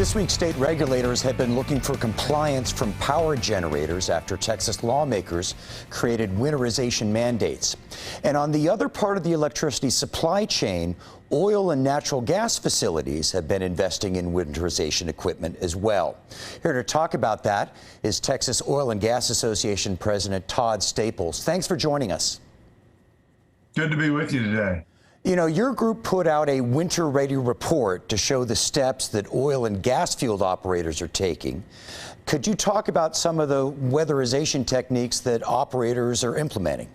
This week, state regulators have been looking for compliance from power generators after Texas lawmakers created winterization mandates. And on the other part of the electricity supply chain, oil and natural gas facilities have been investing in winterization equipment as well. Here to talk about that is Texas Oil and Gas Association President Todd Staples. Thanks for joining us. Good to be with you today. You know, your group put out a winter-ready report to show the steps that oil and gas field operators are taking. Could you talk about some of the weatherization techniques that operators are implementing?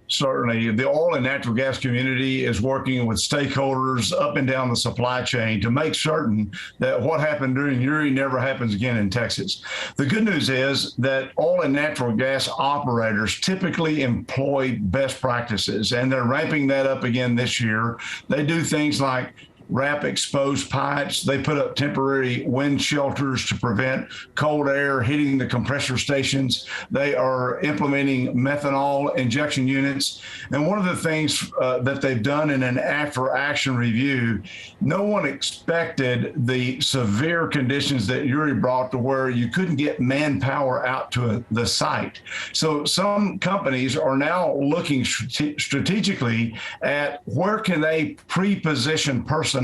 Certainly. The oil and natural gas community is working with stakeholders up and down the supply chain to make certain that what happened during Uri never happens again in Texas. The good news is that oil and natural gas operators typically employ best practices, and they're ramping that up again this year. They do things like wrap exposed pipes. They put up temporary wind shelters to prevent cold air hitting the compressor stations. They are implementing methanol injection units. And one of the things that they've done in an after-action review, no one expected the severe conditions that Uri brought to where you couldn't get manpower out to the site. So some companies are now looking strategically at where can they pre-position personnel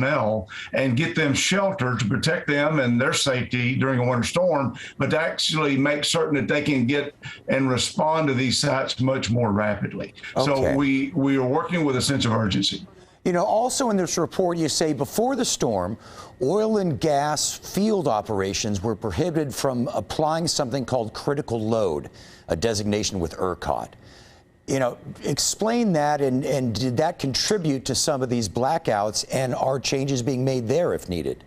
and get them sheltered to protect them and their safety during a winter storm, but to actually make certain that they can get and respond to these sites much more rapidly. Okay. So we are working with a sense of urgency. You know, also in this report, you say before the storm, oil and gas field operations were prohibited from applying something called critical load, a designation with ERCOT. You know, explain that, and did that contribute to some of these blackouts, and are changes being made there if needed?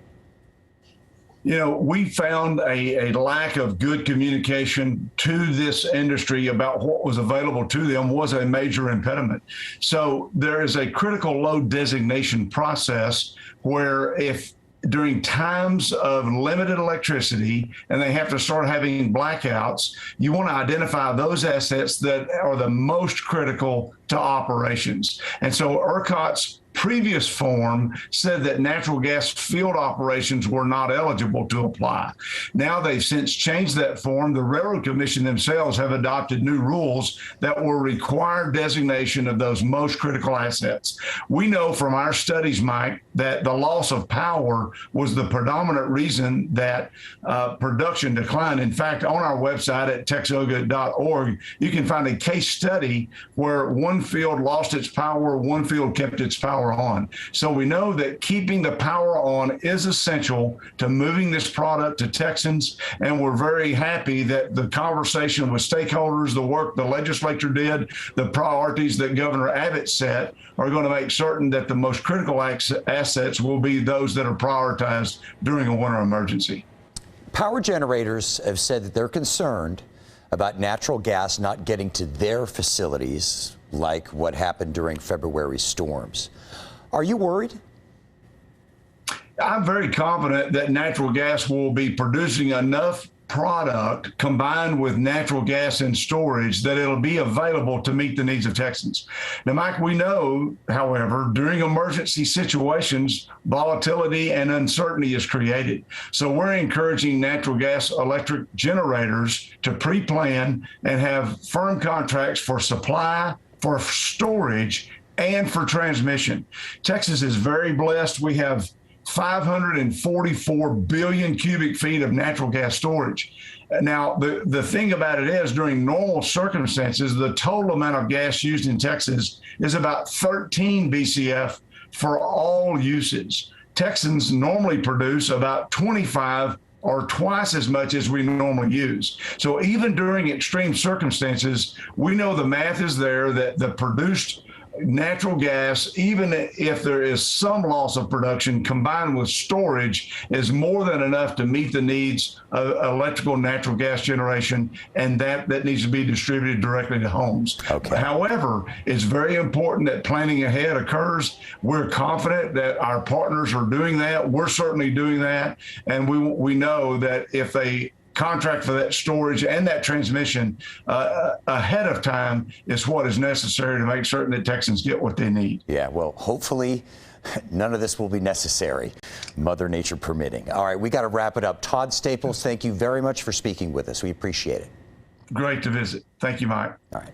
You know, we found a lack of good communication to this industry about what was available to them was a major impediment. So there is a critical load designation process where if during times of limited electricity and they have to start having blackouts, you want to identify those assets that are the most critical to operations. And so ERCOT's previous form said that natural gas field operations were not eligible to apply. Now they've since changed that form. The Railroad Commission themselves have adopted new rules that will require designation of those most critical assets. We know from our studies, Mike, that the loss of power was the predominant reason that production declined. In fact, on our website at texoga.org, you can find a case study where one field lost its power, one field kept its power on. So we know that keeping the power on is essential to moving this product to Texans, and we're very happy that the conversation with stakeholders, the work the legislature did, the priorities that Governor Abbott set are going to make certain that the most critical assets will be those that are prioritized during a winter emergency. Power generators have said that they're concerned about natural gas not getting to their facilities like what happened during February storms. Are you worried? I'm very confident that natural gas will be producing enough product combined with natural gas and storage that it'll be available to meet the needs of Texans. Now, Mike, we know, however, during emergency situations, volatility and uncertainty is created. So we're encouraging natural gas electric generators to pre-plan and have firm contracts for supply, for storage, and for transmission. Texas is very blessed. We have 544 billion cubic feet of natural gas storage. Now, the thing about it is, during normal circumstances, the total amount of gas used in Texas is about 13 BCF for all uses. Texans normally produce about 25 or twice as much as we normally use. So even during extreme circumstances, we know the math is there that the produced natural gas, even if there is some loss of production, combined with storage, is more than enough to meet the needs of electrical natural gas generation, and that needs to be distributed directly to homes. Okay. However, it's very important that planning ahead occurs. We're confident that our partners are doing that. We're certainly doing that, and we know that if they contract for that storage and that transmission ahead of time is what is necessary to make certain that Texans get what they need. Yeah, well, hopefully none of this will be necessary, Mother Nature permitting. All right, we got to wrap it up. Todd Staples, thank you very much for speaking with us. We appreciate it. Great to visit. Thank you, Mike. All right.